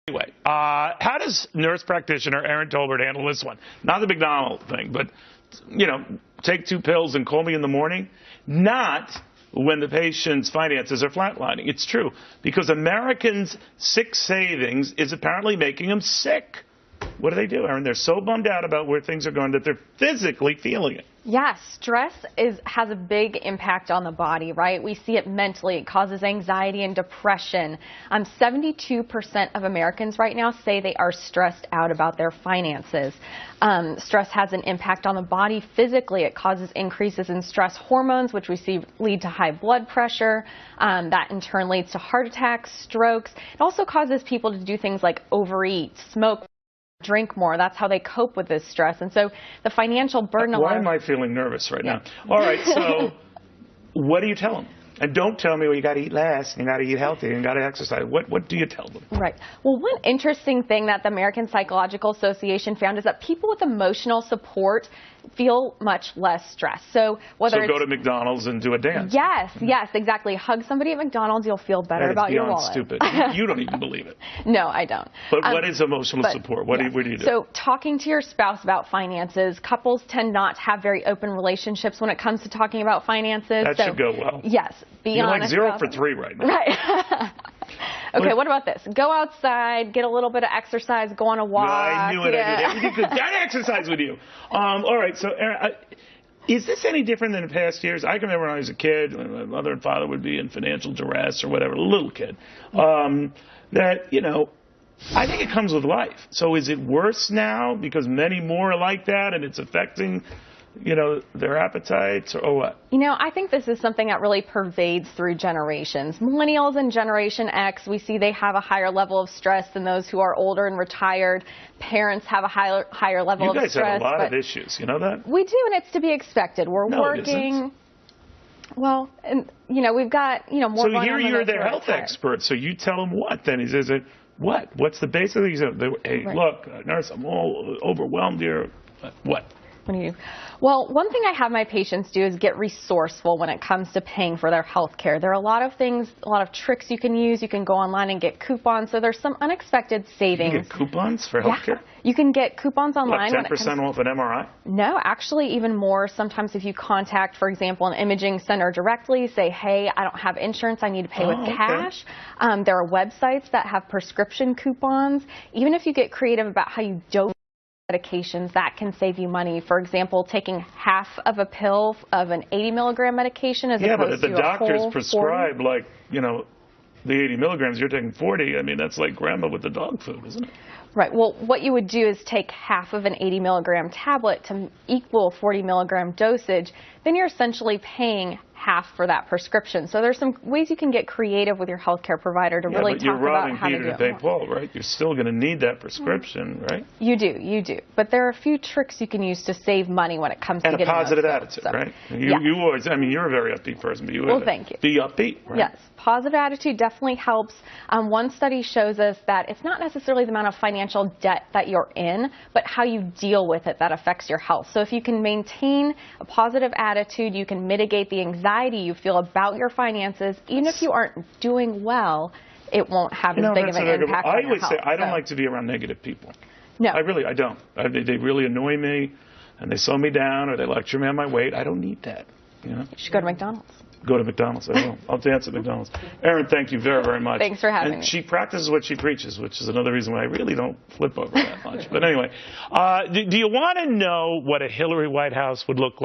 Anyway, how does nurse practitioner Erin Tolbert handle this one? Not the McDonald thing, but, you know, take 2 pills and call me in the morning? Not when the patient's finances are flatlining. It's true, because Americans' sick savings is apparently making them sick. What do, Erin? They're so bummed out about where things are going that they're physically feeling it. Yes, stress has a big impact on the body, right? We see it mentally. It causes anxiety and depression. 72% of Americans right now say they are stressed out about their finances. Stress has an impact on the body physically. It causes increases in stress hormones, which we see lead to high blood pressure. That in turn leads to heart attacks, strokes. It also causes people to do things like overeat, smoke, drink more. That's how they cope with this stress. And so the financial burden... Why am I feeling nervous right now? All right, so what do you tell them? And don't tell me, well, you got to eat less, you got to eat healthy, you got to exercise. What do you tell them? Right. Well, one interesting thing that the American Psychological Association found is that people with emotional support feel much less stressed. So whether go to McDonald's and do a dance. Yes, yes, exactly. Hug somebody at McDonald's, you'll feel better about your wallet. Stupid. You don't even believe it. No, I don't. But what is emotional support? What do you do? So talking to your spouse about finances. Couples tend not to have very open relationships when it comes to talking about finances. That should go well. Yes. You're like 0 for 3 right now. Right. Okay, what about this? Go outside, get a little bit of exercise, go on a walk. I knew it. I did everything good. Exercise with you. All right, so Erin, is this any different than in past years? I can remember when I was a kid, when my mother and father would be in financial duress or whatever, a little kid, that, you know, I think it comes with life. So is it worse now because many more are like that and it's affecting, you know, their appetites or what? You know, I think this is something that really pervades through generations. Millennials and Generation X, we see they have a higher level of stress than those who are older and retired. Parents have a higher level of stress. You guys have a lot of issues, you know that? We do, and it's to be expected. We're working. It isn't. Well, and, you know, we've got, you know, more. So here you're their health expert, so you tell them what then? He says, what? What's the basis of these? Hey, look, nurse, I'm all overwhelmed here. What? Well, one thing I have my patients do is get resourceful when it comes to paying for their health care. There are a lot of things, a lot of tricks you can use. You can go online and get coupons. So there's some unexpected savings. You can get coupons for health care? You can get coupons online. Like 10% off an MRI? No, actually even more. Sometimes if you contact, for example, an imaging center directly, say, hey, I don't have insurance, I need to pay with cash. There are websites that have prescription coupons. Even if you get creative about how you don't medications, that can save you money. For example, taking half of a pill of an 80 milligram medication as opposed to a whole 40. Yeah, but if the doctors prescribe, like, you know, the 80 milligrams, you're taking 40. I mean, that's like grandma with the dog food, isn't it? Right. Well, what you would do is take half of an 80 milligram tablet to equal 40 milligram dosage. Then you're essentially paying half for that prescription. So there's some ways you can get creative with your healthcare provider to really talk about how to do it. You're robbing Peter to pay Paul, right? You're still going to need that prescription, right? You do. But there are a few tricks you can use to save money when it comes to getting a positive attitude, right? You always, I mean, you're a very upbeat person, but you well, thank you. Be upbeat, right? Yes. Positive attitude definitely helps. One study shows us that it's not necessarily the amount of financial debt that you're in, but how you deal with it that affects your health. So if you can maintain a positive attitude, you can mitigate the anxiety you feel about your finances. Even if you aren't doing well, it won't have as big of an impact on your health. I always say I don't like to be around negative people. No. I don't. They really annoy me, and they slow me down, or they lecture me on my weight. I don't need that. You know? You should go to McDonald's. Go to McDonald's. I will. I'll dance at McDonald's. Erin, thank you very, very much. Thanks for having me. She practices what she preaches, which is another reason why I really don't flip over that much. But anyway, do you want to know what a Hillary White House would look like?